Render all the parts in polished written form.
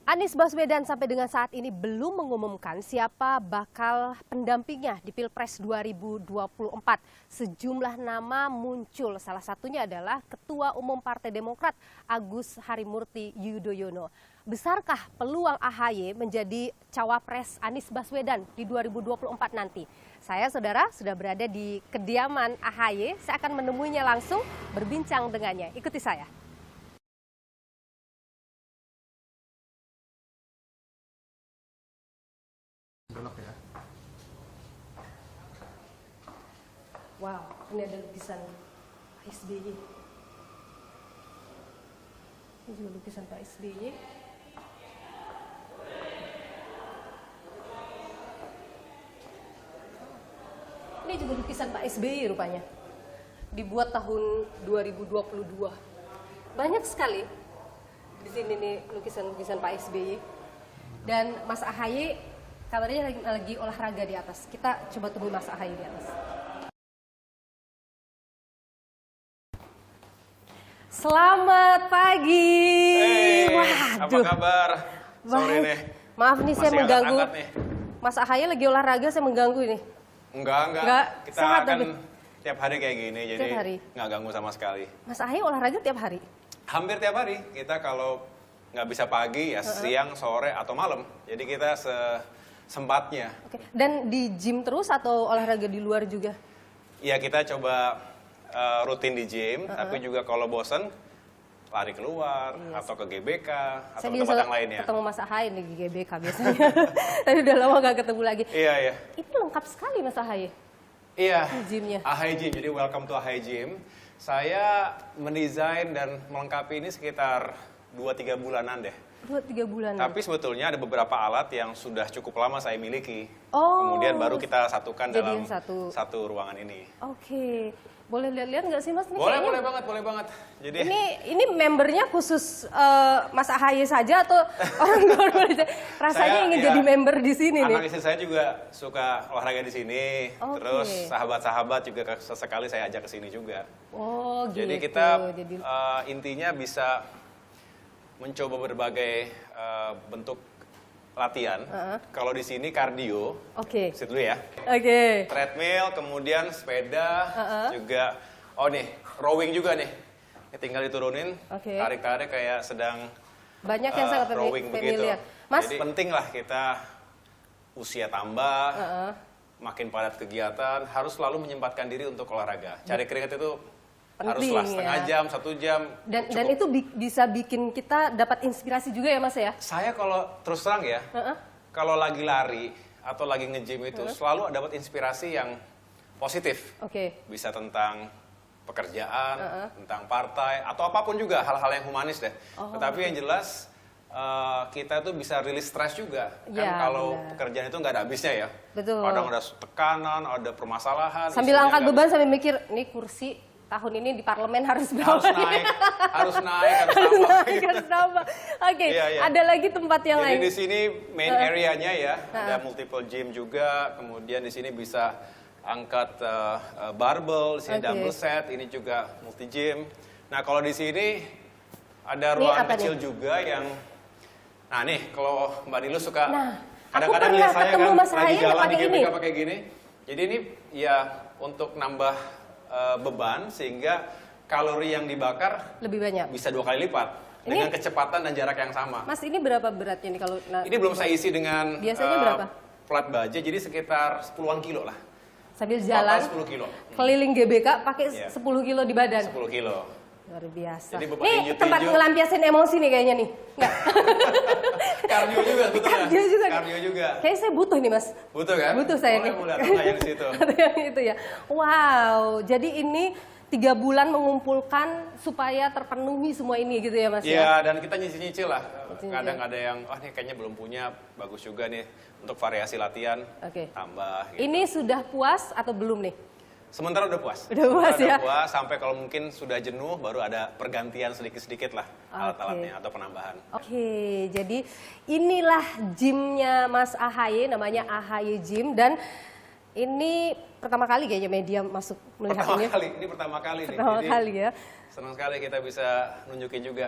Anies Baswedan sampai dengan saat ini belum mengumumkan siapa bakal pendampingnya di Pilpres 2024. Sejumlah nama muncul, salah satunya adalah Ketua Umum Partai Demokrat Agus Harimurti Yudhoyono. Besarkah peluang AHY menjadi cawapres Anies Baswedan di 2024 nanti? Saya, saudara, sudah berada di kediaman AHY. Saya akan menemuinya langsung, berbincang dengannya. Ikuti saya. Wow, ini ada lukisan Pak SBY. Ini juga lukisan Pak SBY. Ini juga lukisan Pak SBY rupanya. Dibuat tahun 2022. Banyak sekali di sini nih lukisan-lukisan Pak SBY. Dan Mas AHY kabarnya lagi olahraga di atas. Kita coba temui Mas AHY di atas. Selamat pagi. Waduh. Apa kabar? Sore nih. Maaf nih, saya mengganggu. Nih. Mas AHY lagi olahraga, saya mengganggu ini. Enggak. Kita sehat, kan tapi tiap hari kayak gini, jadi nggak ganggu sama sekali. Mas AHY olahraga tiap hari? Hampir tiap hari. Kita kalau nggak bisa pagi, ya siang, sore, atau malam. Jadi kita sempatnya. Oke. Dan di gym terus atau olahraga di luar juga? Iya, kita coba rutin di gym, tapi juga kalau bosen lari keluar atau ke GBK atau ke tempat yang lainnya. Ketemu Mas AHY di GBK biasanya. Tapi udah lama gak ketemu lagi. Iya. Ini lengkap sekali Mas AHY. Iya. Gymnya. AHY Gym. Jadi welcome to AHY Gym. Saya mendesain dan melengkapi ini sekitar 2-3 bulanan deh. 2-3 bulan. Tapi sebetulnya ada beberapa alat yang sudah cukup lama saya miliki. Oh. Kemudian baru kita satukan dalam satu ruangan ini. Oke. Boleh lihat-lihat nggak sih Mas? Ini boleh banget. Jadi ini membernya khusus Mas AHY saja atau orang luar rasanya ingin jadi member di sini nih? Anak istri saya juga suka olahraga di sini. Terus sahabat-sahabat juga sesekali saya ajak ke sini juga. Oh, gitu. Jadi kita intinya bisa mencoba berbagai bentuk latihan. Kalau di sini kardio. Oke. Sit dulu ya. Oke. Treadmill, kemudian sepeda, juga nih, rowing juga nih. Tinggal diturunin, tarik-tarik kayak sedang banyak yang sangat rowing familiar. begitu. Mas, jadi penting lah kita usia tambah, makin padat kegiatan, harus selalu menyempatkan diri untuk olahraga. Cari keringat itu haruslah setengah jam, 1 jam. Dan itu bisa bikin kita dapat inspirasi juga ya Mas ya? Saya kalau terus terang ya, kalau lagi lari atau lagi nge-gym itu selalu dapat inspirasi yang positif. Bisa tentang pekerjaan, tentang partai, atau apapun juga, hal-hal yang humanis deh. Tetapi yang jelas kita tuh bisa rilis stres juga. Kan kalau pekerjaan itu nggak ada habisnya ya. Betul. Kadang ada tekanan, ada permasalahan. Sambil angkat beban, sambil mikir, nih kursi tahun ini di parlemen harus berapa? Harus naik, harus tambah. Oke, ada lagi tempat yang lain. Jadi di sini main area-nya ya, ada multiple gym juga. Kemudian di sini bisa angkat barbell, di sini dumbbell set, ini juga multi gym. Nah, kalau di sini ada ruangan kecil juga yang nih kalau Mbak Nilu suka kadang-kadang lihat saya kan lagi jalan di GBK pakai gini. Jadi ini ya untuk nambah beban sehingga kalori yang dibakar lebih banyak, bisa 2 kali lipat dengan kecepatan dan jarak yang sama. Mas, ini berapa beratnya nih kalau? Ini belum saya isi dengan biasanya berapa? Plat baja, jadi sekitar 10-an kilo lah. Sambil jalan 10 kilo. Keliling GBK pakai 10 kilo di badan. 10 kilo. Luar biasa. Jadi nih tempat ngelampiasin emosi nih kayaknya nih. Enggak. Kardio juga, betul ya? Kardio juga. Kayaknya saya butuh nih Mas. Butuh kan? Butuh saya nih. Boleh yang di situ. Yang itu ya. Wow, jadi ini 3 bulan mengumpulkan supaya terpenuhi semua ini gitu ya Mas? Iya, dan kita nyicil-nyicil lah. Kadang ada yang, nih kayaknya belum punya, bagus juga nih untuk variasi latihan. Tambah. Gitu. Ini sudah puas atau belum nih? Sementara udah puas. Udah puas ya? Udah puas, sampai kalau mungkin sudah jenuh, baru ada pergantian sedikit-sedikit lah alat-alatnya atau penambahan. Jadi inilah gymnya Mas AHY, namanya AHY Gym. Dan Ini pertama kali kayaknya media masuk melihat ini. Ini pertama kali nih. Pertama Jadi, kali ya. senang sekali kita bisa nunjukin juga.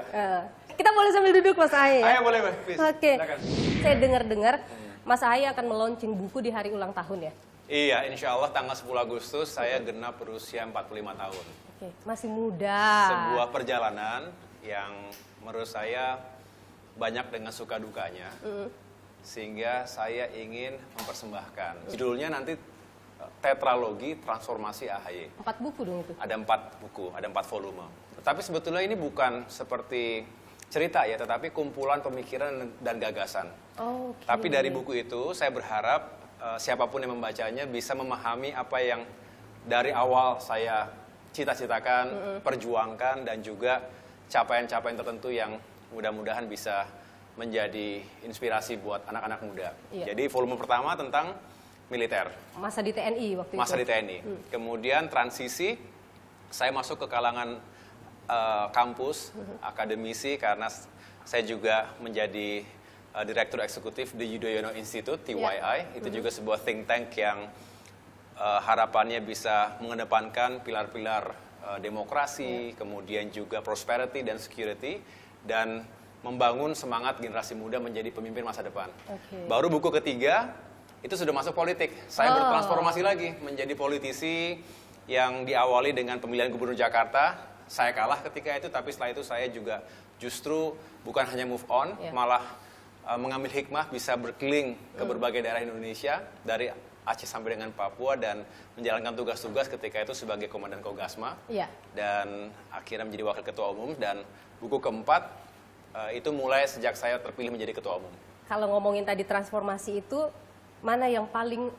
Kita boleh sambil duduk Mas Ahaye ya? Ayo boleh, please. Oke. Silakan. Saya dengar-dengar Mas Ahaye akan meluncing buku di hari ulang tahun ya? Iya, insya Allah tanggal 10 Agustus saya genap berusia 45 tahun. Oke, masih muda. Sebuah perjalanan yang menurut saya banyak dengan suka dukanya. Sehingga saya ingin mempersembahkan. Judulnya nanti Tetralogi Transformasi AHY. 4 buku dong itu? Ada 4 buku, ada 4 volume. Tetapi sebetulnya ini bukan seperti cerita ya, tetapi kumpulan pemikiran dan gagasan. Oke. Tapi dari buku itu saya berharap siapapun yang membacanya bisa memahami apa yang dari awal saya cita-citakan, perjuangkan, dan juga capaian-capaian tertentu yang mudah-mudahan bisa menjadi inspirasi buat anak-anak muda. Iya. Jadi volume pertama tentang militer. Masa di TNI waktu itu? Masa di TNI. Kemudian transisi, saya masuk ke kalangan kampus, akademisi, karena saya juga menjadi Direktur Eksekutif di Yudhoyono Institute, TYI. Itu juga sebuah think tank yang harapannya bisa mengedepankan pilar-pilar demokrasi, kemudian juga prosperity dan security, dan membangun semangat generasi muda menjadi pemimpin masa depan. Baru buku ketiga, itu sudah masuk politik. Saya bertransformasi lagi menjadi politisi yang diawali dengan pemilihan gubernur Jakarta. Saya kalah ketika itu, tapi setelah itu saya juga justru bukan hanya move on, malah mengambil hikmah bisa berkeliling ke berbagai daerah Indonesia, dari Aceh sampai dengan Papua, dan menjalankan tugas-tugas ketika itu sebagai Komandan Kogasma. Dan akhirnya menjadi Wakil Ketua Umum, dan buku keempat itu mulai sejak saya terpilih menjadi Ketua Umum. Kalau ngomongin tadi transformasi itu, mana yang paling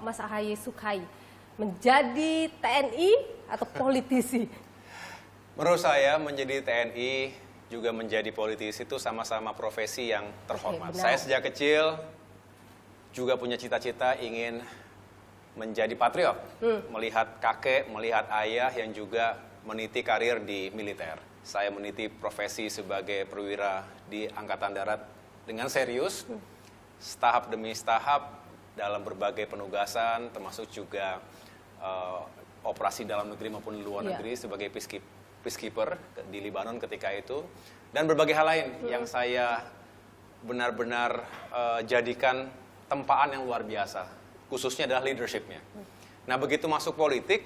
Mas Ahaye sukai? Menjadi TNI atau politisi? Menurut saya menjadi TNI juga menjadi politisi itu sama-sama profesi yang terhormat. Saya sejak kecil juga punya cita-cita ingin menjadi patriot. Melihat kakek, melihat ayah yang juga meniti karir di militer. Saya meniti profesi sebagai perwira di Angkatan Darat dengan serius, tahap demi tahap, dalam berbagai penugasan, termasuk juga operasi dalam negeri maupun luar negeri sebagai peacekeeper di Lebanon ketika itu, dan berbagai hal lain yang saya benar-benar jadikan tempaan yang luar biasa, khususnya adalah leadership-nya. Nah, begitu masuk politik,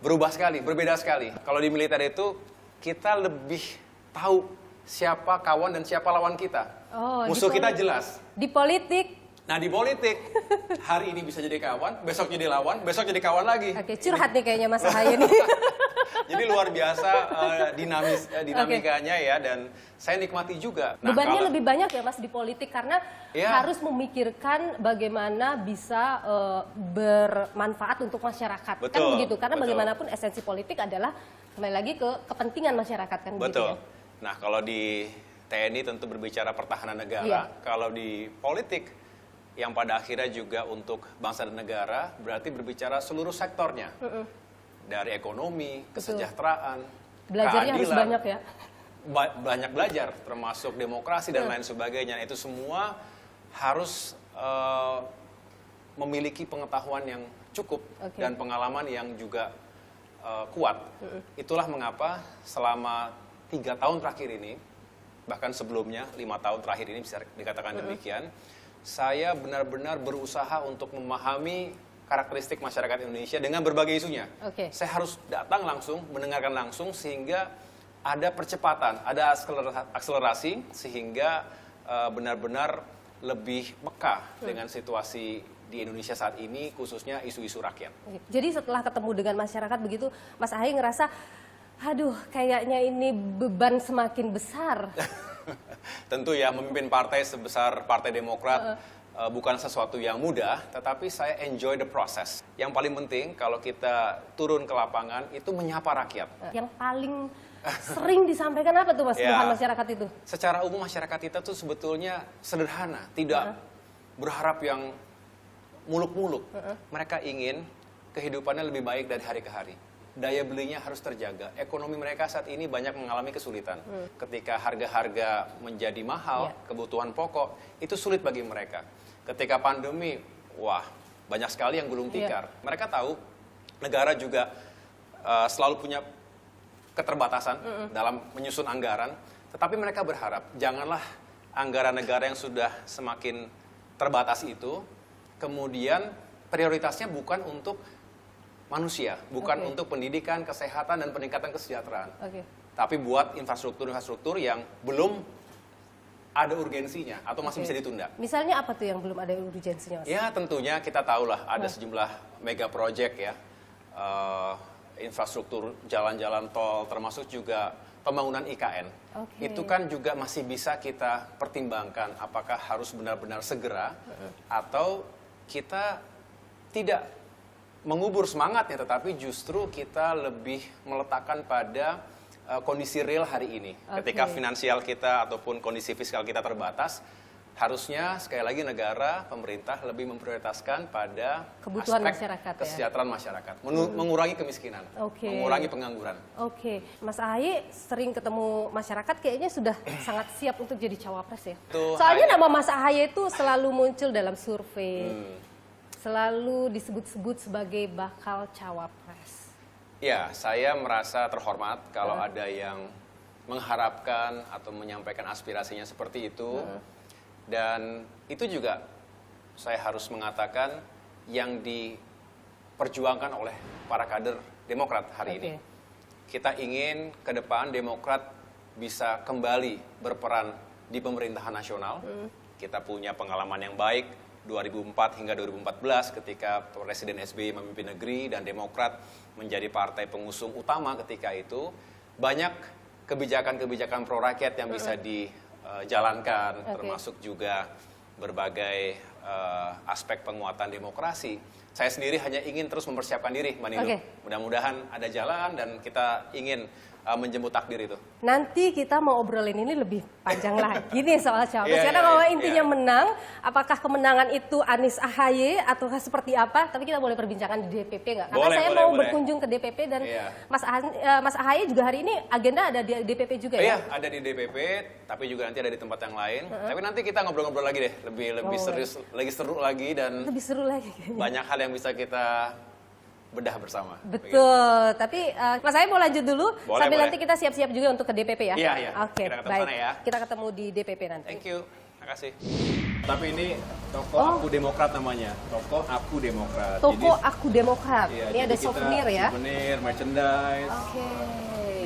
berubah sekali, berbeda sekali. Kalau di militer itu, kita lebih tahu siapa kawan dan siapa lawan kita. Musuh kita jelas. Di politik? Nah, di politik, hari ini bisa jadi kawan, besok jadi lawan, besok jadi kawan lagi. Oke, curhat nih kayaknya Mas Ahaye nih. Jadi luar biasa dinamikanya ya, dan saya nikmati juga. Nah, bebannya lebih banyak ya Mas di politik, karena harus memikirkan bagaimana bisa bermanfaat untuk masyarakat. Betul, kan begitu, karena betul. Bagaimanapun esensi politik adalah kembali lagi ke kepentingan masyarakat, kan begitu ya. Nah, kalau di TNI tentu berbicara pertahanan negara. Kalau di politik, yang pada akhirnya juga untuk bangsa dan negara, berarti berbicara seluruh sektornya. Dari ekonomi, kesejahteraan, belajarnya keadilan, harus banyak ya. Banyak belajar, termasuk demokrasi dan lain sebagainya. Itu semua harus memiliki pengetahuan yang cukup dan pengalaman yang juga kuat. Itulah mengapa selama 3 tahun terakhir ini, bahkan sebelumnya 5 tahun terakhir ini bisa dikatakan demikian, saya benar-benar berusaha untuk memahami karakteristik masyarakat Indonesia dengan berbagai isunya. Saya harus datang langsung, mendengarkan langsung, sehingga ada percepatan, ada akselerasi, sehingga benar-benar lebih peka dengan situasi di Indonesia saat ini, khususnya isu-isu rakyat. Jadi setelah ketemu dengan masyarakat begitu, Mas Ahaye ngerasa, aduh kayaknya ini beban semakin besar. Tentu ya, memimpin partai sebesar Partai Demokrat bukan sesuatu yang mudah, tetapi saya enjoy the process. Yang paling penting kalau kita turun ke lapangan itu menyapa rakyat. Yang paling sering disampaikan apa tuh Mas, keluhan masyarakat itu? Secara umum masyarakat kita tuh sebetulnya sederhana, tidak berharap yang muluk-muluk. Mereka ingin kehidupannya lebih baik dari hari ke hari. Daya belinya harus terjaga. Ekonomi mereka saat ini banyak mengalami kesulitan. Ketika harga-harga menjadi mahal, kebutuhan pokok, itu sulit bagi mereka. Ketika pandemi, wah, banyak sekali yang gulung tikar. Mereka tahu negara juga selalu punya keterbatasan dalam menyusun anggaran, tetapi mereka berharap janganlah anggaran negara yang sudah semakin terbatas itu, kemudian prioritasnya bukan untuk manusia, bukan untuk pendidikan, kesehatan, dan peningkatan kesejahteraan. Tapi buat infrastruktur-infrastruktur yang belum ada urgensinya atau masih bisa ditunda. Misalnya apa tuh yang belum ada urgensinya, Mas? Ya tentunya kita tahulah ada sejumlah mega project ya, infrastruktur jalan-jalan tol, termasuk juga pembangunan IKN. Itu kan juga masih bisa kita pertimbangkan apakah harus benar-benar segera atau kita tidak mengubur semangatnya, tetapi justru kita lebih meletakkan pada kondisi real hari ini. Ketika finansial kita ataupun kondisi fiskal kita terbatas, harusnya sekali lagi negara, pemerintah lebih memprioritaskan pada kebutuhan aspek masyarakat, kesejahteraan masyarakat, mengurangi kemiskinan, mengurangi pengangguran. Mas Ahaye sering ketemu masyarakat, kayaknya sudah sangat siap untuk jadi cawapres ya. Soalnya Soalnya nama Mas Ahaye itu selalu muncul dalam survei, selalu disebut-sebut sebagai bakal cawapres. Ya, saya merasa terhormat kalau ada yang mengharapkan atau menyampaikan aspirasinya seperti itu. Dan itu juga saya harus mengatakan yang diperjuangkan oleh para kader Demokrat hari ini. Kita ingin ke depan Demokrat bisa kembali berperan di pemerintahan nasional. Kita punya pengalaman yang baik 2004 hingga 2014 ketika Presiden SBY memimpin negeri dan Demokrat menjadi partai pengusung utama ketika itu. Banyak kebijakan-kebijakan pro rakyat yang bisa dijalankan, termasuk juga berbagai aspek penguatan demokrasi. Saya sendiri hanya ingin terus mempersiapkan diri, Mbak Nilu. Mudah-mudahan ada jalan dan kita ingin menjemput takdir itu. Nanti kita mau obrolin ini lebih panjang lagi nih soal cawapres. Karena kalau intinya menang, apakah kemenangan itu Anies Ahaye atau seperti apa? Tapi kita boleh perbincangan di DPP nggak? Karena saya mau berkunjung ke DPP dan Mas Ahaye juga hari ini agenda ada di DPP juga ya? Iya, ada di DPP, tapi juga nanti ada di tempat yang lain. Tapi nanti kita ngobrol-ngobrol lagi deh, lebih serius, lagi seru lagi dan lebih seru lagi kayaknya. Banyak hal yang bisa kita bedah bersama. Betul, tapi Mas Ahaye mau lanjut dulu, sambil boleh. nanti kita siap-siap juga untuk ke DPP ya? Iya. Oke, Kita ketemu baik. sana ya. Kita ketemu di DPP nanti. Thank you, makasih. Tapi ini toko Aku Demokrat namanya, toko Aku Demokrat. Toko Aku Demokrat, Iya, ini ada kita souvenir ya? Souvenir, merchandise,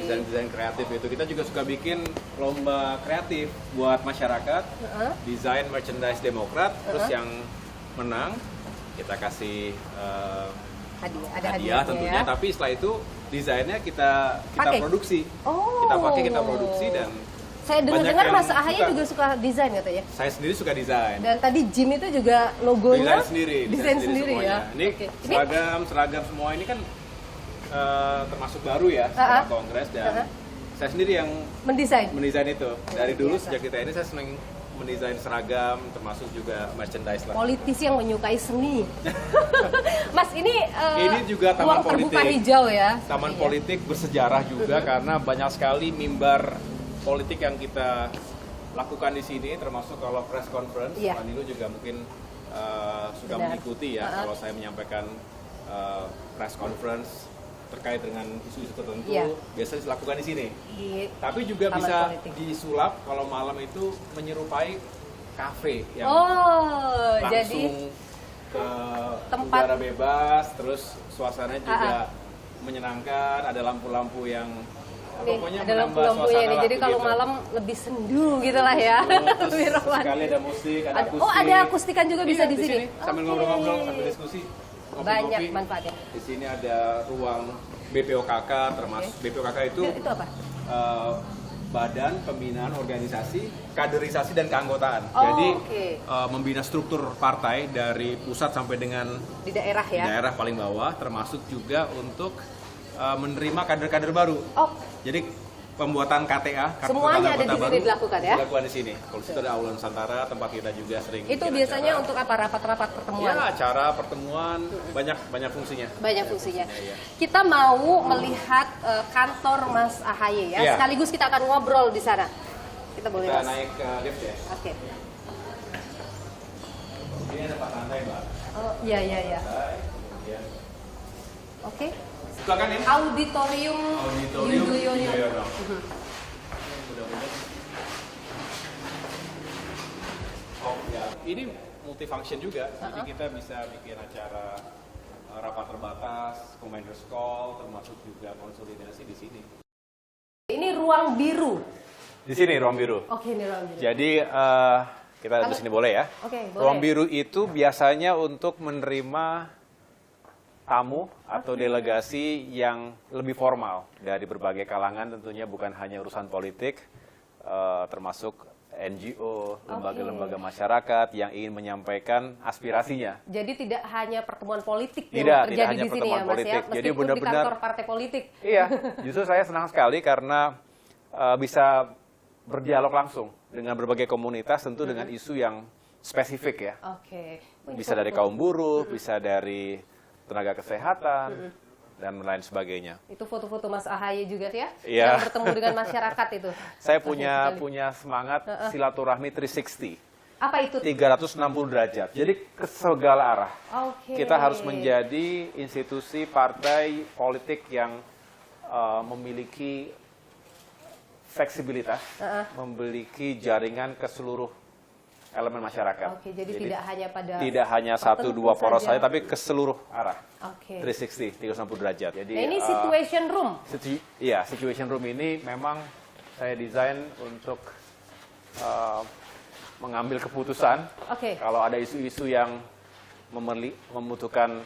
desain-desain kreatif itu. Kita juga suka bikin lomba kreatif buat masyarakat, desain merchandise Demokrat, terus yang menang kita kasih hadiah tentunya, tapi setelah itu desainnya kita produksi. Kita pakai, kita produksi dan saya dengar Mas Ahaye juga suka desain katanya. Saya sendiri suka desain. Dan tadi Jim itu juga logonya desain sendiri ya. Ini seragam semua ini kan termasuk baru ya setelah kongres dan saya sendiri yang mendesain itu. Dari dulu sejak kita ini saya senang mendesain seragam, termasuk juga merchandise lah. Politisi yang menyukai seni. Mas, ini juga taman politik. Terbuka hijau ya. Taman politik bersejarah juga karena banyak sekali mimbar politik yang kita lakukan di sini, termasuk kalau press conference. Pak Nilu juga mungkin sudah mengikuti ya kalau saya menyampaikan press conference terkait dengan isu-isu tertentu, biasanya dilakukan di sini. Tapi juga bisa disulap kalau malam itu menyerupai kafe yang langsung jadi ke tempat udara bebas, terus suasananya juga menyenangkan, ada lampu-lampu yang pokoknya ada lampu-lampunya ini. Jadi kalau malam lebih sendu gitu lah ya. Lebih romantis. Sekali ada musik, ada akustik. Oh, ada akustikan juga bisa di sini. Sambil ngobrol-ngobrol, sambil diskusi. Banyak manfaatnya. Di sini ada ruang BPOKK, termasuk BPOKK itu apa? Badan Pembinaan Organisasi, Kaderisasi dan Keanggotaan. Jadi membina struktur partai dari pusat sampai dengan di daerah ya. Di daerah paling bawah, termasuk juga untuk menerima kader-kader baru. Jadi pembuatan KTA, kartu semuanya tanda ada di sini dilakukan ya? Dilakukan di sini. Kalau situ ada Aula Nusantara, tempat kita juga sering. Itu biasanya untuk apa? Rapat-rapat pertemuan? Ya, acara pertemuan, banyak fungsinya. Banyak fungsinya. Kita mau melihat kantor Mas Ahaye ya. Sekaligus kita akan ngobrol di sana. Kita boleh naik ke lift ya. Oke. Ini ada 4 lantai, Mbak. Oh, iya, iya, iya. Kemudian Oke. silakan ini. Auditorium Yudhoyono. Mudah-mudahan. Oh ya, ini multifunction juga. Jadi kita bisa bikin acara rapat terbatas, commanders call, termasuk juga konsolidasi di sini. Ini ruang biru. Di sini ruang biru. Oke, ini ruang biru. Jadi kita di sini boleh ya. Oke, boleh. Ruang biru itu biasanya untuk menerima tamu atau delegasi yang lebih formal dari berbagai kalangan, tentunya bukan hanya urusan politik, termasuk NGO, lembaga-lembaga masyarakat yang ingin menyampaikan aspirasinya. Jadi tidak hanya pertemuan politik Tidak, yang tidak terjadi hanya di sini pertemuan ya, Mas politik. ya. Jadi Meskipun di benar-benar- kantor partai politik. Iya, justru saya senang sekali karena bisa berdialog langsung dengan berbagai komunitas, tentu dengan isu yang spesifik ya. Oke. Bisa dari kaum buruh, bisa dari tenaga kesehatan, dan lain sebagainya. Itu foto-foto Mas AHY juga ya? Iya. Yang bertemu dengan masyarakat itu. Saya punya semangat silaturahmi 360. Apa itu? 360 derajat. Jadi ke segala arah. Oke. Kita harus menjadi institusi partai politik yang memiliki fleksibilitas, memiliki jaringan ke seluruh elemen masyarakat. Oke, jadi tidak hanya pada tidak hanya satu tertentu dua poros saja. saja, tapi ke seluruh arah. Oke. 360 derajat. Jadi Nah, ini situation room. Iya, situation room ini memang saya desain untuk mengambil keputusan. Oke. Kalau ada isu-isu yang membutuhkan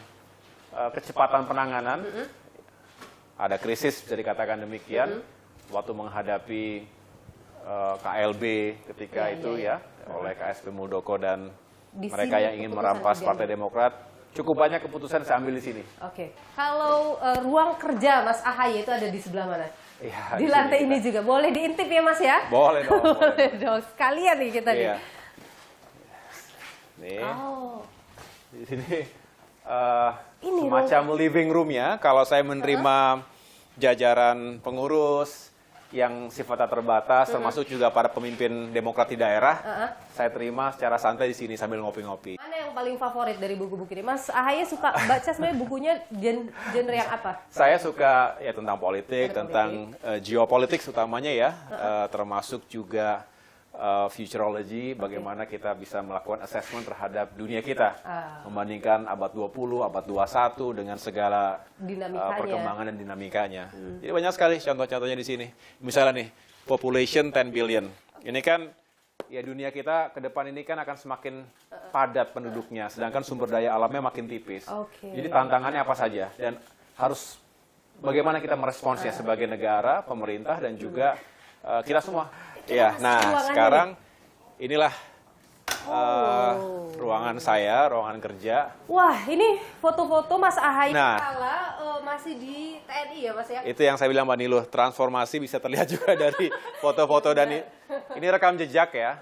kecepatan penanganan, ada krisis bisa dikatakan demikian, waktu menghadapi KLB ketika oleh KSP Muldoko dan Di mereka sini yang ingin keputusan merampas diambil. Partai Demokrat, cukup banyak keputusan saya ambil di sini. Oke. Kalau ruang kerja Mas AHY itu ada di sebelah mana? Iya, Di sini lantai kita. ini juga. Boleh diintip ya Mas ya? Boleh dong. boleh Boleh dong. dong. Sekalian nih kita nih. Iya. Nih, Oh. di sini Ini semacam living room-nya. Kalau saya menerima jajaran pengurus yang sifatnya terbatas, termasuk juga para pemimpin Demokrat di daerah, saya terima secara santai di sini sambil ngopi-ngopi. Mana yang paling favorit dari buku-buku ini? Mas AHY suka baca sebenarnya bukunya genre yang apa? Saya suka ya tentang politik, tentang geopolitik utamanya ya, termasuk juga futurology, bagaimana kita bisa melakukan assessment terhadap dunia kita, membandingkan abad 20, abad 21 dengan segala Dinamikanya. perkembangan dan dinamikanya. Jadi banyak sekali contoh-contohnya di sini. Misalnya nih, population 10 billion. Ini kan ya dunia kita ke depan ini kan akan semakin padat penduduknya, sedangkan sumber daya alamnya makin tipis. Oke. Jadi tantangannya apa saja dan harus bagaimana kita meresponsnya sebagai negara, pemerintah dan juga kita semua. Ya, nah ruangannya sekarang inilah ruangan saya, ruangan kerja. Wah, ini foto-foto Mas AHY Nah. kala masih di TNI ya Mas ya? Itu yang saya bilang Mbak Niluh, transformasi bisa terlihat juga dari foto-foto dan ini rekam jejak ya.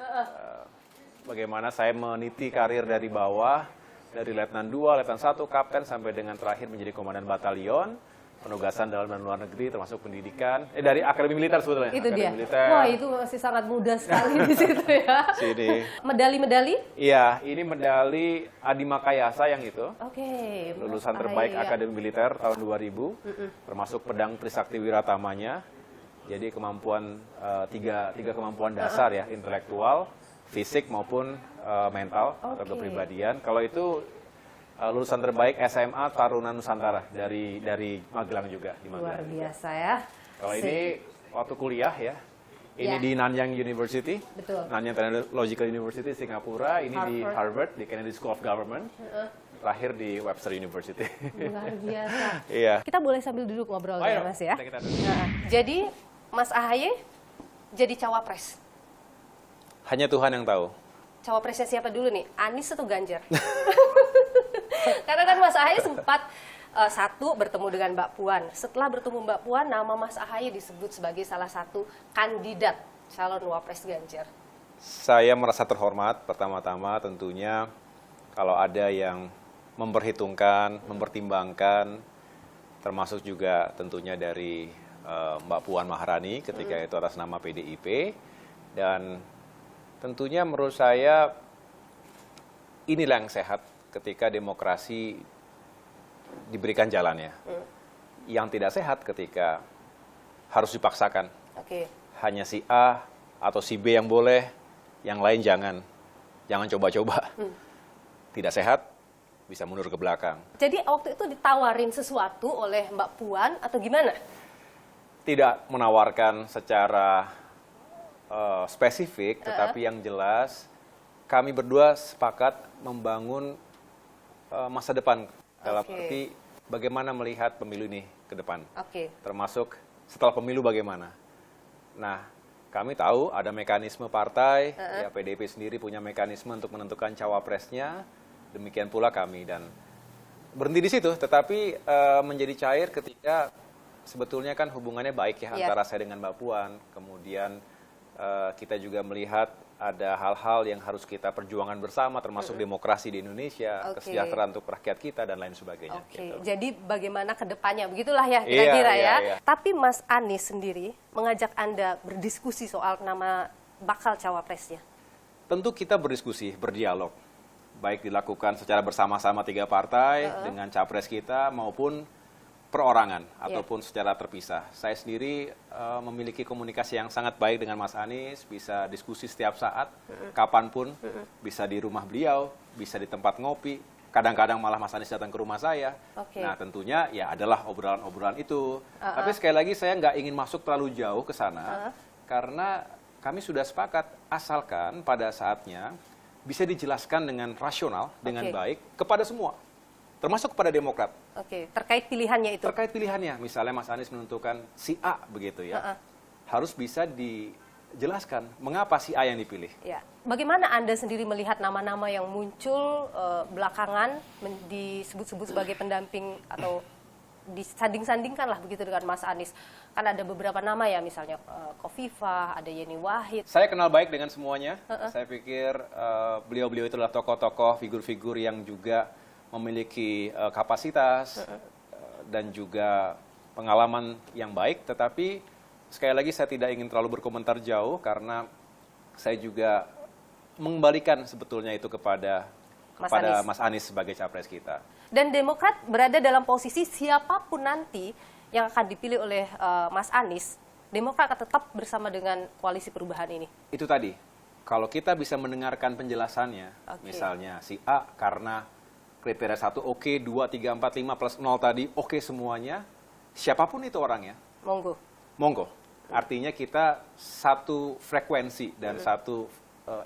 Bagaimana saya meniti karir dari bawah, dari Letnan 2, Letnan 1, Kapten, sampai dengan terakhir menjadi Komandan Batalion, penugasan dalam dan luar negeri, termasuk pendidikan. Dari Akademi Militer sebetulnya. Itu Akademi dia. Militer. Wah, itu masih sangat muda sekali di situ ya. Sini. Medali-medali? Iya, ini medali Adi Makayasa yang itu. Oke. Lulusan Mas terbaik AHY, ya. Akademi Militer tahun 2000, termasuk pedang Trisakti Wiratamanya. Jadi kemampuan tiga kemampuan dasar ya, intelektual, fisik maupun mental atau Oke. kepribadian. Kalau itu lulusan terbaik SMA Taruna Nusantara dari Magelang juga di Luar Magelang. biasa ya. Kalau ini waktu kuliah ya. Ini Ya. di Nanyang University, Betul. Nanyang Technological University Singapura. Ini di Harvard. Harvard, di Kennedy School of Government. Terakhir di Webster University. Luar biasa. Iya. Kita boleh sambil duduk ngobrol ya Mas ya. Kita dulu. Nah, jadi Mas AHY jadi cawapres. Hanya Tuhan yang tahu. Cawapresnya siapa dulu nih? Anies atau Ganjar? Karena kan Mas AHY sempat satu bertemu dengan Mbak Puan. Setelah bertemu Mbak Puan, nama Mas AHY disebut sebagai salah satu kandidat calon wapres Ganjar. Saya merasa terhormat pertama-tama tentunya kalau ada yang memperhitungkan, mempertimbangkan, termasuk juga tentunya dari Mbak Puan Maharani ketika itu atas nama PDIP. Dan tentunya menurut saya inilah yang sehat ketika demokrasi diberikan jalannya. Yang tidak sehat ketika harus dipaksakan. Oke. Hanya si A atau si B yang boleh, yang lain jangan. Jangan coba-coba. Tidak sehat, bisa mundur ke belakang. Jadi waktu itu ditawarin sesuatu oleh Mbak Puan atau gimana? Tidak menawarkan secara spesifik, tetapi yang jelas kami berdua sepakat membangun masa depan dalam arti bagaimana melihat pemilu ini ke depan. Termasuk setelah pemilu bagaimana. Nah, kami tahu ada mekanisme partai, ya PDIP sendiri punya mekanisme untuk menentukan cawapresnya, demikian pula kami, dan berhenti di situ, tetapi menjadi cair ketika sebetulnya kan hubungannya baik ya antara saya dengan Mbak Puan, kemudian kita juga melihat ada hal-hal yang harus kita perjuangan bersama, termasuk demokrasi di Indonesia, kesejahteraan untuk rakyat kita, dan lain sebagainya. Gitu. Jadi bagaimana ke depannya, begitulah ya kira-kira ya. Tapi Mas Anies sendiri mengajak Anda berdiskusi soal nama bakal cawapresnya. Tentu kita berdiskusi, berdialog. Baik dilakukan secara bersama-sama 3 partai dengan capres kita maupun perorangan ataupun secara terpisah. Saya sendiri memiliki komunikasi yang sangat baik dengan Mas Anies, bisa diskusi setiap saat, kapanpun, bisa di rumah beliau, bisa di tempat ngopi, kadang-kadang malah Mas Anies datang ke rumah saya. Nah tentunya ya adalah obrolan-obrolan itu. Tapi sekali lagi saya nggak ingin masuk terlalu jauh ke sana, karena kami sudah sepakat asalkan pada saatnya bisa dijelaskan dengan rasional, dengan baik kepada semua. Termasuk kepada Demokrat. Terkait pilihannya itu. Terkait pilihannya, misalnya Mas Anies menentukan si A begitu ya, harus bisa dijelaskan mengapa si A yang dipilih. Bagaimana Anda sendiri melihat nama-nama yang muncul belakangan disebut-sebut sebagai pendamping atau disanding-sandingkan lah begitu dengan Mas Anies? Kan ada beberapa nama ya, misalnya Khofifah, ada Yeni Wahid. Saya kenal baik dengan semuanya. Saya pikir beliau-beliau itu adalah tokoh-tokoh, figur-figur yang juga memiliki kapasitas dan juga pengalaman yang baik, tetapi sekali lagi saya tidak ingin terlalu berkomentar jauh karena saya juga mengembalikan sebetulnya itu kepada Mas Anies sebagai capres kita. Dan Demokrat berada dalam posisi siapapun nanti yang akan dipilih oleh Mas Anies, Demokrat akan tetap bersama dengan koalisi perubahan ini. Itu tadi, kalau kita bisa mendengarkan penjelasannya, misalnya si A karena kriteria 1 oke, 2, 3, 4, 5 plus 0 tadi oke semuanya, siapapun itu orangnya. Monggo. Artinya kita satu frekuensi dan satu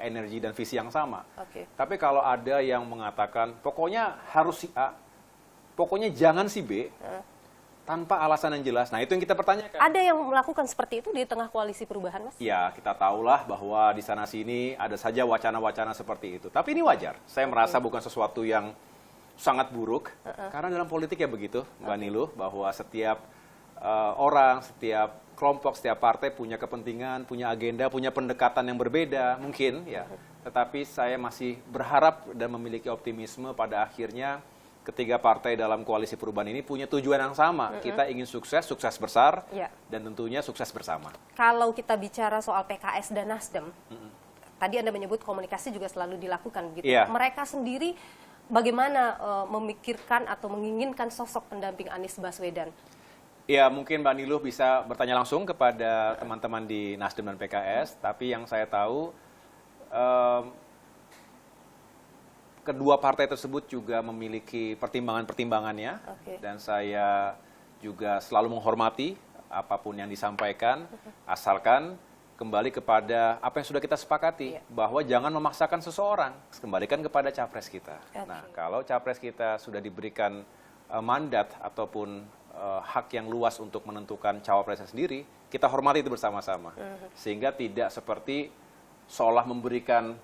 energi dan visi yang sama. Tapi kalau ada yang mengatakan pokoknya harus si A, pokoknya jangan si B, tanpa alasan yang jelas. Nah, itu yang kita pertanyakan. Ada yang melakukan seperti itu di tengah koalisi perubahan, Mas? Ya, kita tahulah bahwa di sana-sini ada saja wacana-wacana seperti itu. Tapi ini wajar. Saya merasa bukan sesuatu yang sangat buruk, karena dalam politik ya begitu, Mbak Niluh, bahwa setiap orang, setiap kelompok, setiap partai punya kepentingan, punya agenda, punya pendekatan yang berbeda, mungkin ya. Tetapi saya masih berharap dan memiliki optimisme pada akhirnya ketiga partai dalam koalisi perubahan ini punya tujuan yang sama. Kita ingin sukses, sukses besar, dan tentunya sukses bersama. Kalau kita bicara soal PKS dan Nasdem, tadi Anda menyebut komunikasi juga selalu dilakukan gitu. Mereka sendiri bagaimana memikirkan atau menginginkan sosok pendamping Anies Baswedan? Ya, mungkin Mbak Niluh bisa bertanya langsung kepada teman-teman di Nasdem dan PKS, tapi yang saya tahu kedua partai tersebut juga memiliki pertimbangan-pertimbangannya, dan saya juga selalu menghormati apapun yang disampaikan, asalkan kembali kepada apa yang sudah kita sepakati, bahwa jangan memaksakan seseorang, kembalikan kepada capres kita. Nah, kalau capres kita sudah diberikan mandat ataupun hak yang luas untuk menentukan cawapresnya sendiri, kita hormati itu bersama-sama. Sehingga tidak seperti seolah memberikan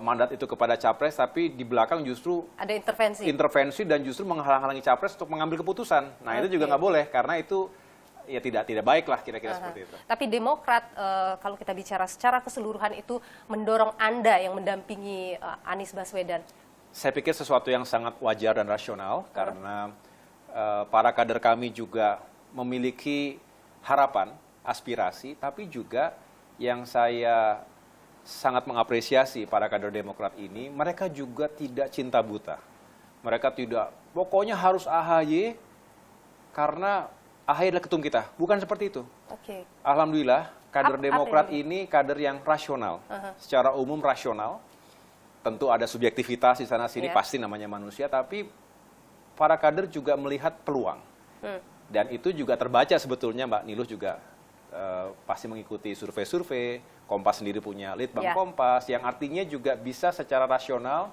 mandat itu kepada capres, tapi di belakang justru ada intervensi dan justru menghalang-halangi capres untuk mengambil keputusan. Nah, itu juga nggak boleh, karena itu ya tidak baik lah kira-kira seperti itu. Tapi Demokrat, kalau kita bicara secara keseluruhan itu mendorong Anda yang mendampingi Anies Baswedan. Saya pikir sesuatu yang sangat wajar dan rasional, karena para kader kami juga memiliki harapan, aspirasi, tapi juga yang saya sangat mengapresiasi para kader Demokrat ini, mereka juga tidak cinta buta. Mereka tidak, pokoknya harus AHY karena AHY adalah ketum kita. Bukan seperti itu. Oke. Alhamdulillah, kader Demokrat apa ini kader yang rasional. Secara umum rasional. Tentu ada subjektivitas di sana-sini, pasti namanya manusia, tapi para kader juga melihat peluang. Dan itu juga terbaca sebetulnya, Mbak Niluh juga pasti mengikuti survei-survei. Kompas sendiri punya Litbang Kompas, yang artinya juga bisa secara rasional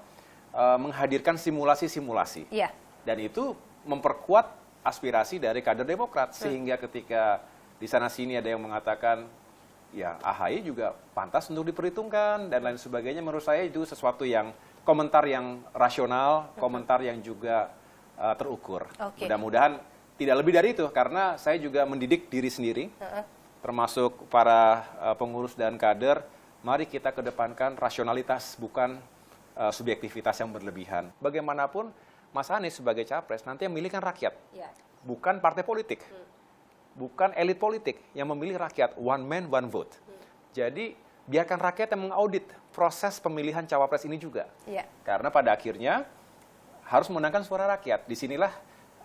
menghadirkan simulasi-simulasi. Dan itu memperkuat aspirasi dari kader Demokrat. Sehingga ketika di sana-sini ada yang mengatakan, ya AHY juga pantas untuk diperhitungkan, dan lain sebagainya, menurut saya itu sesuatu yang, komentar yang rasional, komentar yang juga terukur. Mudah-mudahan tidak lebih dari itu, karena saya juga mendidik diri sendiri, termasuk para pengurus dan kader, mari kita kedepankan rasionalitas, bukan subjektivitas yang berlebihan. Bagaimanapun, Mas Anies sebagai capres nanti yang memilih kan rakyat, bukan partai politik, bukan elit politik, yang memilih rakyat, one man, one vote. Jadi, biarkan rakyat yang mengaudit proses pemilihan cawapres ini juga. Karena pada akhirnya harus memenangkan suara rakyat. Disinilah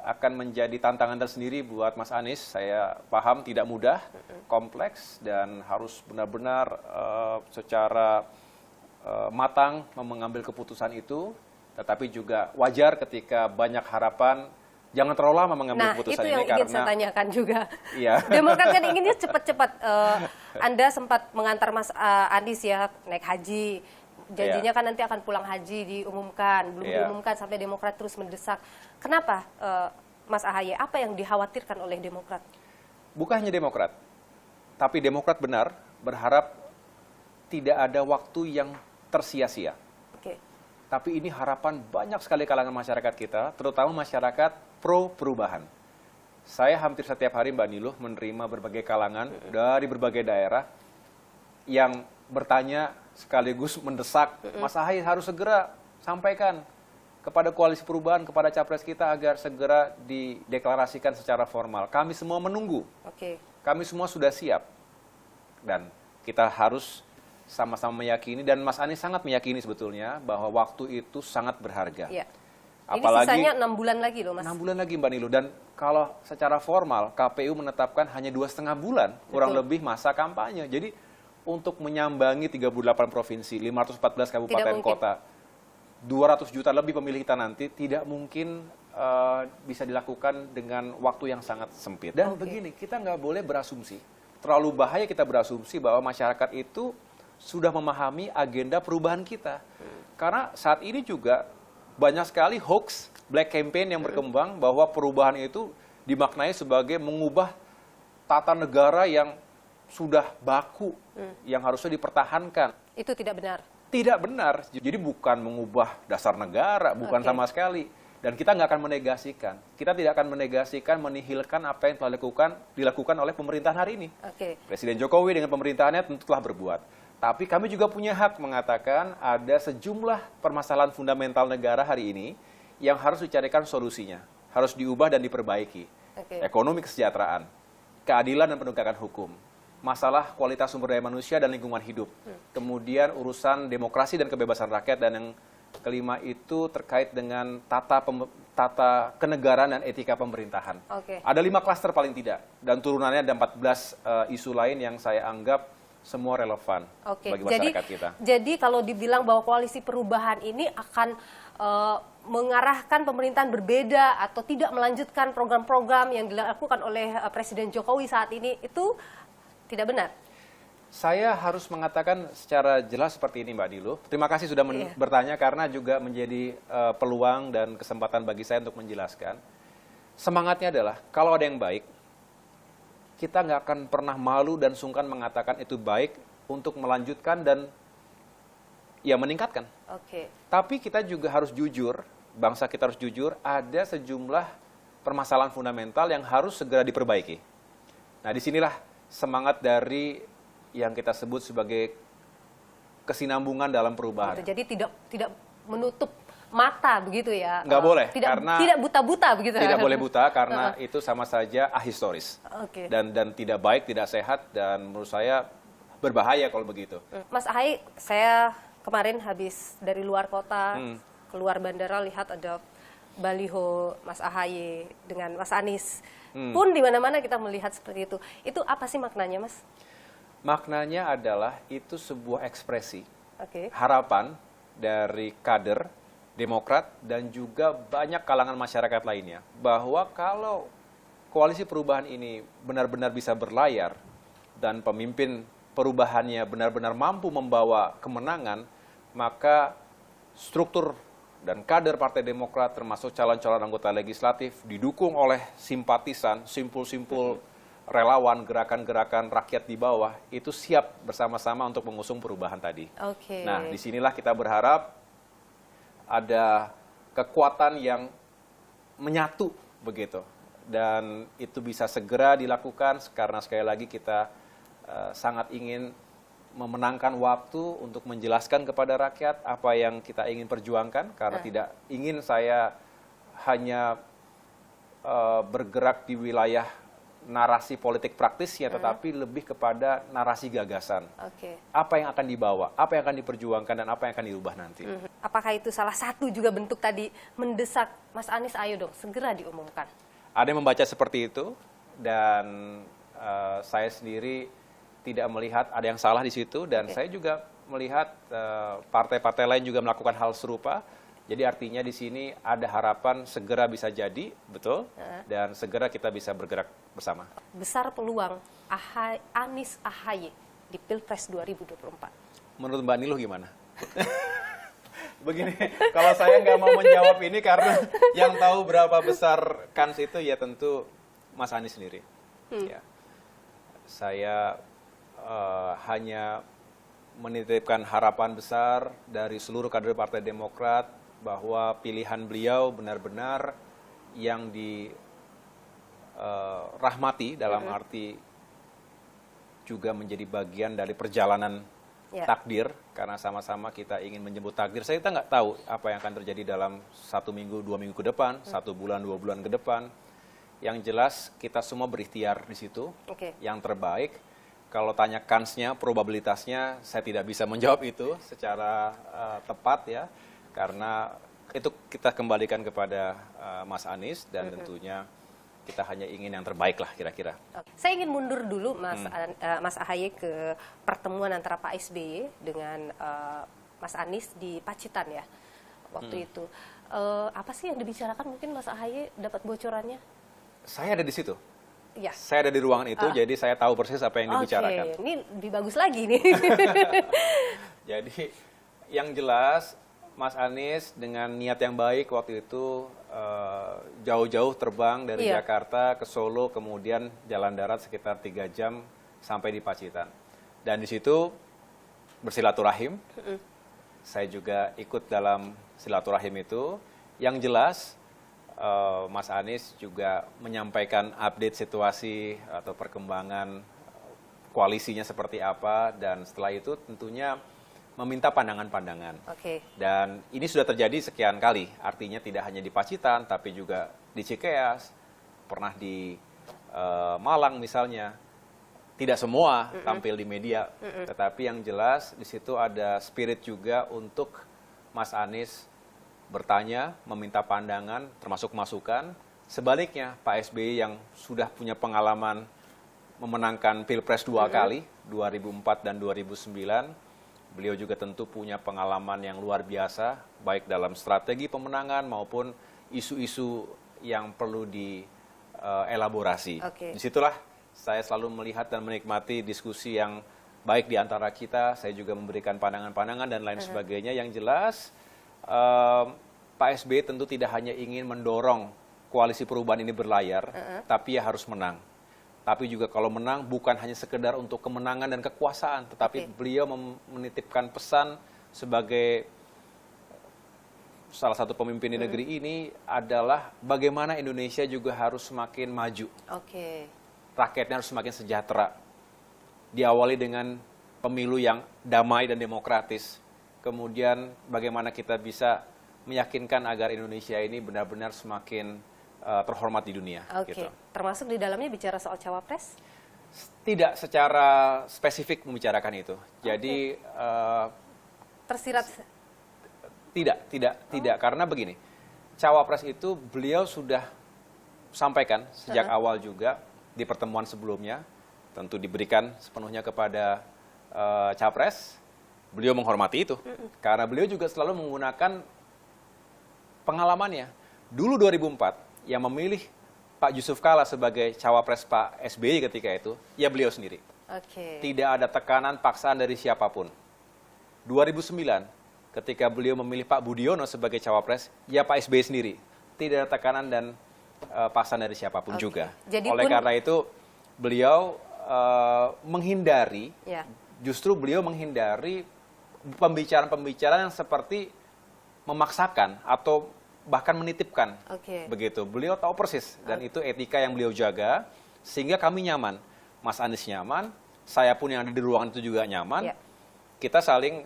akan menjadi tantangan tersendiri buat Mas Anies. Saya paham tidak mudah, kompleks, dan harus benar-benar secara matang mengambil keputusan itu. Tetapi juga wajar ketika banyak harapan, jangan terlalu lama mengambil keputusan ini. Nah, itu yang ingin saya tanyakan juga. Demokrat kan inginnya cepat-cepat. Anda sempat mengantar Mas Anies ya naik haji. Janjinya kan nanti akan pulang haji diumumkan. Belum diumumkan sampai Demokrat terus mendesak. Kenapa Mas AHY? Apa yang dikhawatirkan oleh Demokrat? Bukan hanya Demokrat. Tapi Demokrat benar berharap tidak ada waktu yang tersia-sia. Tapi ini harapan banyak sekali kalangan masyarakat kita, terutama masyarakat pro perubahan. Saya hampir setiap hari, Mbak Niluh, menerima berbagai kalangan dari berbagai daerah yang bertanya sekaligus mendesak, Mas AHY harus segera sampaikan kepada koalisi perubahan, kepada capres kita agar segera dideklarasikan secara formal. Kami semua menunggu. Kami semua sudah siap. Dan kita harus sama-sama meyakini, dan Mas Anies sangat meyakini sebetulnya bahwa waktu itu sangat berharga. Apalagi, ini sisanya 6 bulan lagi loh, Mas. 6 bulan lagi, Mbak Niluh. Dan kalau secara formal, KPU menetapkan hanya 2,5 bulan, kurang lebih masa kampanye. Jadi, untuk menyambangi 38 provinsi, 514 kabupaten kota, 200 juta lebih pemilih kita nanti, tidak mungkin bisa dilakukan dengan waktu yang sangat sempit. Dan begini, kita nggak boleh berasumsi. Terlalu bahaya kita berasumsi bahwa masyarakat itu sudah memahami agenda perubahan kita. Karena saat ini juga banyak sekali hoax, black campaign yang berkembang bahwa perubahan itu dimaknai sebagai mengubah tata negara yang sudah baku, yang harusnya dipertahankan. Itu tidak benar? Tidak benar. Jadi bukan mengubah dasar negara, bukan sama sekali. Dan kita nggak akan menegasikan. Kita tidak akan menegasikan, menihilkan apa yang telah dilakukan oleh pemerintahan hari ini. Presiden Jokowi dengan pemerintahannya tentu telah berbuat. Tapi kami juga punya hak mengatakan ada sejumlah permasalahan fundamental negara hari ini yang harus dicarikan solusinya. Harus diubah dan diperbaiki. Ekonomi kesejahteraan, keadilan dan penegakan hukum, masalah kualitas sumber daya manusia dan lingkungan hidup, kemudian urusan demokrasi dan kebebasan rakyat, dan yang kelima itu terkait dengan tata kenegaraan dan etika pemerintahan. Ada 5 klaster paling tidak, dan turunannya ada 14 isu lain yang saya anggap semua relevan bagi masyarakat kita. Jadi kalau dibilang bahwa koalisi perubahan ini akan mengarahkan pemerintahan berbeda atau tidak melanjutkan program-program yang dilakukan oleh Presiden Jokowi saat ini, itu tidak benar? Saya harus mengatakan secara jelas seperti ini, Mbak Niluh. Terima kasih sudah bertanya, karena juga menjadi peluang dan kesempatan bagi saya untuk menjelaskan. Semangatnya adalah, kalau ada yang baik, kita nggak akan pernah malu dan sungkan mengatakan itu baik untuk melanjutkan dan ya meningkatkan. Tapi kita juga harus jujur, bangsa kita harus jujur, ada sejumlah permasalahan fundamental yang harus segera diperbaiki. Nah, disinilah semangat dari yang kita sebut sebagai kesinambungan dalam perubahan. Jadi tidak menutup mata begitu ya? Nggak boleh, karena tidak buta-buta begitu. Tidak boleh buta, karena itu sama saja ahistoris. Dan tidak baik, tidak sehat, dan menurut saya berbahaya kalau begitu. Mas Ahaye, saya kemarin habis dari luar kota, keluar bandara, lihat ada baliho Mas Ahaye dengan Mas Anies. Pun di mana-mana kita melihat seperti itu. Itu apa sih maknanya, Mas? Maknanya adalah itu sebuah ekspresi Oke. harapan dari kader Demokrat dan juga banyak kalangan masyarakat lainnya bahwa kalau koalisi perubahan ini benar-benar bisa berlayar dan pemimpin perubahannya benar-benar mampu membawa kemenangan, maka struktur dan kader Partai Demokrat termasuk calon-calon anggota legislatif didukung oleh simpatisan, simpul-simpul relawan, gerakan-gerakan rakyat di bawah itu siap bersama-sama untuk mengusung perubahan tadi. Oke. Nah, disinilah kita berharap ada kekuatan yang menyatu begitu. Dan itu bisa segera dilakukan karena sekali lagi kita sangat ingin memenangkan waktu untuk menjelaskan kepada rakyat apa yang kita ingin perjuangkan karena tidak ingin saya hanya bergerak di wilayah narasi politik praktisnya tetapi lebih kepada narasi gagasan. Oke. Apa yang akan dibawa, apa yang akan diperjuangkan dan apa yang akan diubah nanti. Apakah itu salah satu juga bentuk tadi mendesak Mas Anies, ayo dong segera diumumkan? Ada yang membaca seperti itu dan saya sendiri tidak melihat ada yang salah di situ dan saya juga melihat partai-partai lain juga melakukan hal serupa. Jadi artinya di sini ada harapan segera bisa jadi, betul, dan segera kita bisa bergerak bersama. Besar peluang Anies Ahaye di Pilpres 2024. Menurut Mbak Niluh gimana? Begini, kalau saya nggak mau menjawab ini karena yang tahu berapa besar kans itu ya tentu Mas Anies sendiri. Ya. Saya hanya menitipkan harapan besar dari seluruh kader Partai Demokrat bahwa pilihan beliau benar-benar yang dirahmati dalam arti juga menjadi bagian dari perjalanan takdir karena sama-sama kita ingin menjemput takdir. Kita nggak tahu apa yang akan terjadi dalam 1 minggu, 2 minggu ke depan, 1 bulan, 2 bulan ke depan. Yang jelas kita semua berikhtiar di situ, yang terbaik. Kalau tanya kansnya, probabilitasnya, saya tidak bisa menjawab itu secara tepat ya, karena itu kita kembalikan kepada Mas Anies dan tentunya kita hanya ingin yang terbaik lah kira-kira. Saya ingin mundur dulu Mas Ahaye ke pertemuan antara Pak SBY dengan Mas Anies di Pacitan ya waktu itu. Apa sih yang dibicarakan, mungkin Mas Ahaye dapat bocorannya? Saya ada di situ. Ya. Saya ada di ruangan itu, jadi saya tahu persis apa yang dibicarakan. Oke, ini lebih bagus lagi nih. Jadi yang jelas Mas Anies dengan niat yang baik waktu itu jauh-jauh terbang dari Jakarta ke Solo, kemudian jalan darat sekitar 3 jam sampai di Pacitan. Dan di situ bersilaturahim. Saya juga ikut dalam silaturahim itu. Yang jelas Mas Anies juga menyampaikan update situasi atau perkembangan koalisinya seperti apa, dan setelah itu tentunya meminta pandangan-pandangan. Dan ini sudah terjadi sekian kali, artinya tidak hanya di Pacitan, tapi juga di Cikeas, pernah di Malang misalnya. Tidak semua tampil di media, tetapi yang jelas di situ ada spirit juga untuk Mas Anies bertanya, meminta pandangan, termasuk masukan. Sebaliknya, Pak SBY yang sudah punya pengalaman memenangkan Pilpres 2 kali, 2004 dan 2009, beliau juga tentu punya pengalaman yang luar biasa, baik dalam strategi pemenangan maupun isu-isu yang perlu dielaborasi. Disitulah saya selalu melihat dan menikmati diskusi yang baik di antara kita. Saya juga memberikan pandangan-pandangan dan lain sebagainya. Yang jelas, Pak SBY tentu tidak hanya ingin mendorong koalisi perubahan ini berlayar, tapi ya harus menang. Tapi juga kalau menang bukan hanya sekedar untuk kemenangan dan kekuasaan, tetapi beliau menitipkan pesan sebagai salah satu pemimpin di negeri ini adalah bagaimana Indonesia juga harus semakin maju. Rakyatnya harus semakin sejahtera. Diawali dengan pemilu yang damai dan demokratis. Kemudian bagaimana kita bisa meyakinkan agar Indonesia ini benar-benar semakin terhormat di dunia. Gitu. Termasuk di dalamnya bicara soal cawapres? Tidak secara spesifik membicarakan itu. Jadi Tersirat. tidak karena begini. Cawapres itu beliau sudah sampaikan sejak awal juga di pertemuan sebelumnya, tentu diberikan sepenuhnya kepada Capres. Beliau menghormati itu karena beliau juga selalu menggunakan pengalamannya. Dulu 2004 yang memilih Pak Yusuf Kalla sebagai cawapres Pak SBY ketika itu, ya beliau sendiri. Tidak ada tekanan paksaan dari siapapun. 2009, ketika beliau memilih Pak Budiono sebagai cawapres, ya Pak SBY sendiri. Tidak ada tekanan dan paksaan dari siapapun juga. Oleh karena itu, beliau menghindari, justru beliau menghindari pembicaraan-pembicaraan yang seperti memaksakan atau bahkan menitipkan, begitu. Beliau tahu persis dan itu etika yang beliau jaga sehingga kami nyaman, Mas Anies nyaman, saya pun yang ada di ruangan itu juga nyaman. Kita saling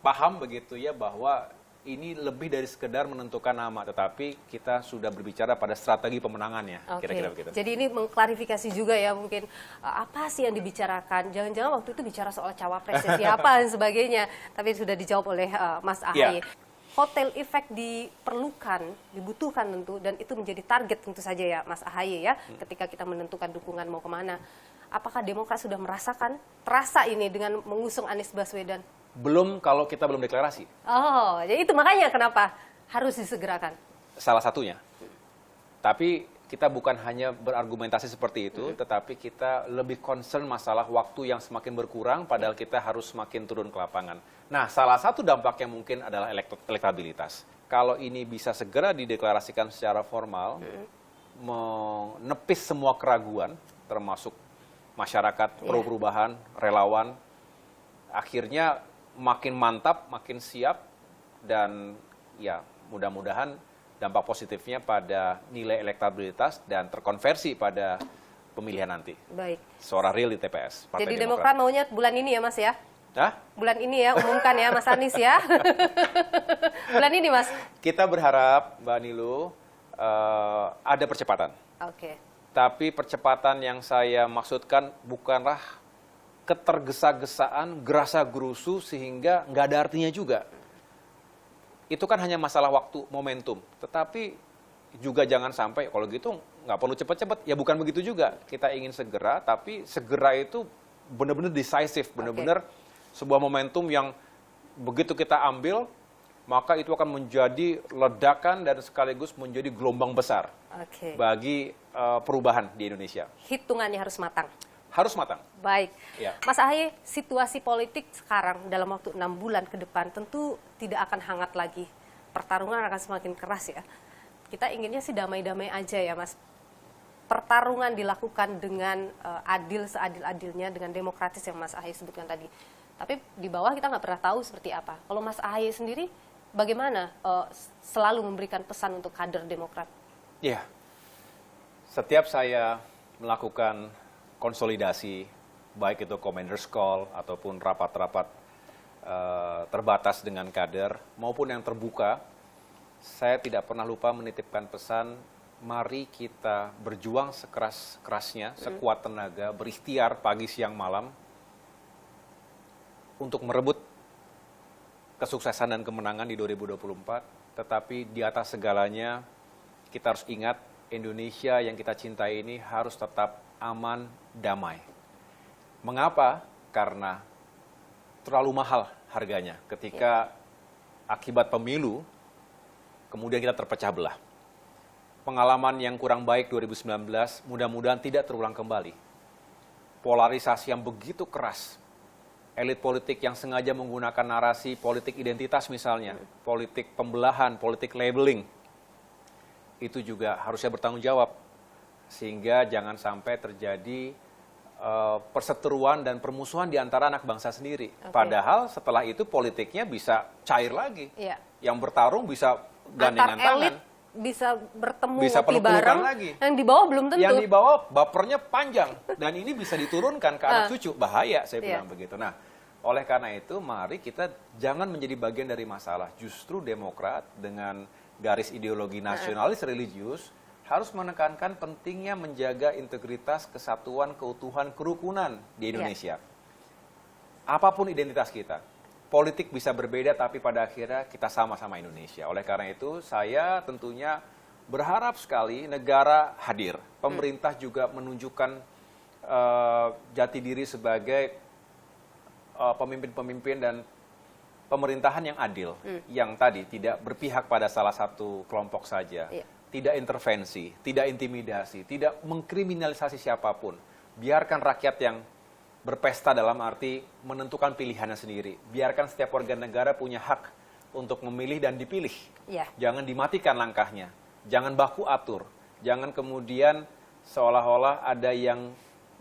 paham begitu ya bahwa ini lebih dari sekedar menentukan nama, tetapi kita sudah berbicara pada strategi pemenangannya, kira-kira begitu. Jadi ini mengklarifikasi juga ya mungkin apa sih yang dibicarakan? Jangan-jangan waktu itu bicara soal cawapres siapa dan sebagainya, tapi sudah dijawab oleh Mas Ahaye. Hotel effect diperlukan, dibutuhkan tentu, dan itu menjadi target tentu saja ya Mas Ahaye ya, ketika kita menentukan dukungan mau kemana. Apakah Demokrat sudah merasakan, terasa ini dengan mengusung Anies Baswedan? Belum kalau kita belum deklarasi. Oh, jadi itu makanya kenapa harus disegerakan. Salah satunya. Tapi kita bukan hanya berargumentasi seperti itu, tetapi kita lebih concern masalah waktu yang semakin berkurang, padahal kita harus semakin turun ke lapangan. Nah, salah satu dampaknya mungkin adalah elektabilitas. Kalau ini bisa segera dideklarasikan secara formal, menepis semua keraguan, termasuk masyarakat pro perubahan, relawan, akhirnya makin mantap, makin siap, dan ya mudah-mudahan dampak positifnya pada nilai elektabilitas dan terkonversi pada pemilihan nanti. Baik. Suara real di TPS. Jadi Demokrat maunya bulan ini ya Mas ya? Hah? Bulan ini ya, umumkan ya Mas Anies ya. Bulan ini Mas? Kita berharap Mbak Nilu ada percepatan. Tapi percepatan yang saya maksudkan bukanlah ketergesa-gesaan, gerasa-gerusu sehingga nggak ada artinya juga. Itu kan hanya masalah waktu, momentum. Tetapi juga jangan sampai, kalau gitu nggak perlu cepat-cepat. Ya bukan begitu juga. Kita ingin segera, tapi segera itu benar-benar decisive, benar-benar sebuah momentum yang begitu kita ambil, maka itu akan menjadi ledakan dan sekaligus menjadi gelombang besar bagi perubahan di Indonesia. Hitungannya harus matang. Harus matang. Baik. Mas Ahaye, situasi politik sekarang dalam waktu 6 bulan ke depan tentu tidak akan hangat lagi. Pertarungan akan semakin keras ya. Kita inginnya sih damai-damai aja ya Mas. Pertarungan dilakukan dengan adil seadil-adilnya, dengan demokratis yang Mas Ahaye sebutkan tadi. Tapi di bawah kita nggak pernah tahu seperti apa. Kalau Mas Ahaye sendiri bagaimana selalu memberikan pesan untuk kader Demokrat? Iya. Setiap saya melakukan konsolidasi, baik itu Commander's Call ataupun rapat-rapat terbatas dengan kader maupun yang terbuka, saya tidak pernah lupa menitipkan pesan, mari kita berjuang sekeras-kerasnya, sekuat tenaga, berikhtiar pagi, siang, malam, untuk merebut kesuksesan dan kemenangan di 2024, tetapi di atas segalanya kita harus ingat Indonesia yang kita cintai ini harus tetap aman, damai. Mengapa? Karena terlalu mahal harganya ketika akibat pemilu kemudian kita terpecah belah. Pengalaman yang kurang baik 2019 mudah-mudahan tidak terulang kembali. Polarisasi yang begitu keras, elit politik yang sengaja menggunakan narasi politik identitas misalnya, politik pembelahan, politik labeling, itu juga harusnya bertanggung jawab. Sehingga jangan sampai terjadi perseteruan dan permusuhan di antara anak bangsa sendiri. Padahal setelah itu politiknya bisa cair lagi. Yang bertarung bisa gandengan tangan. Elit bisa bertemu, bisa bareng lagi. Yang di bawah belum tentu. Yang di bawah bapernya panjang. Dan ini bisa diturunkan ke anak cucu. Bahaya saya bilang begitu. Nah, oleh karena itu mari kita jangan menjadi bagian dari masalah. Justru Demokrat dengan garis ideologi nasionalis religius harus menekankan pentingnya menjaga integritas, kesatuan, keutuhan, kerukunan di Indonesia. Apapun identitas kita, politik bisa berbeda tapi pada akhirnya kita sama-sama Indonesia. Oleh karena itu saya tentunya berharap sekali negara hadir. Pemerintah juga menunjukkan jati diri sebagai pemimpin-pemimpin dan pemerintahan yang adil, yang tadi tidak berpihak pada salah satu kelompok saja, tidak intervensi, tidak intimidasi, tidak mengkriminalisasi siapapun. Biarkan rakyat yang berpesta dalam arti menentukan pilihannya sendiri. Biarkan setiap warga negara punya hak untuk memilih dan dipilih. Jangan dimatikan langkahnya, jangan baku atur, jangan kemudian seolah-olah ada yang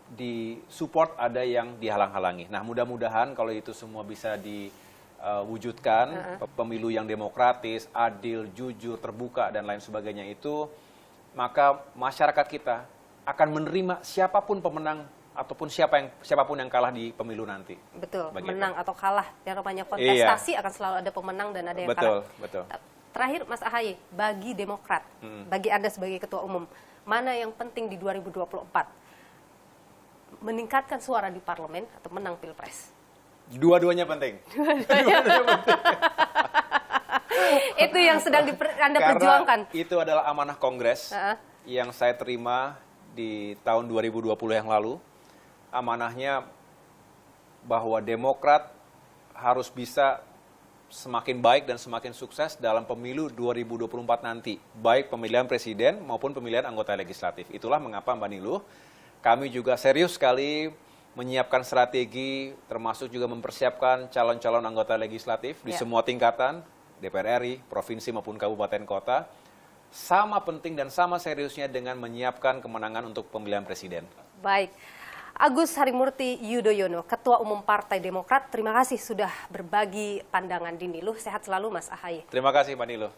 disupport, ada yang dihalang-halangi. Nah, mudah-mudahan kalau itu semua bisa diwujudkan, pemilu yang demokratis, adil, jujur, terbuka, dan lain sebagainya itu, maka masyarakat kita akan menerima siapapun pemenang ataupun siapapun yang kalah di pemilu nanti. Betul, menang atau kalah. Yang namanya kontestasi akan selalu ada pemenang dan ada yang kalah. Betul. Terakhir Mas Ahaye, bagi Demokrat, bagi Anda sebagai Ketua Umum, mana yang penting di 2024? Meningkatkan suara di parlemen atau menang Pilpres? Dua-duanya penting. Itu yang sedang Anda perjuangkan. Karena itu adalah amanah Kongres yang saya terima di tahun 2020 yang lalu. Amanahnya bahwa Demokrat harus bisa semakin baik dan semakin sukses dalam pemilu 2024 nanti, baik pemilihan presiden maupun pemilihan anggota legislatif. Itulah mengapa Mbak Niluh, kami juga serius sekali menyiapkan strategi, termasuk juga mempersiapkan calon-calon anggota legislatif di semua tingkatan, DPR RI, provinsi maupun kabupaten kota, sama penting dan sama seriusnya dengan menyiapkan kemenangan untuk pemilihan presiden. Baik. Agus Harimurti Yudhoyono, Ketua Umum Partai Demokrat, terima kasih sudah berbagi pandangan di Niluh. Sehat selalu Mas Ahaye. Terima kasih Mbak Niluh.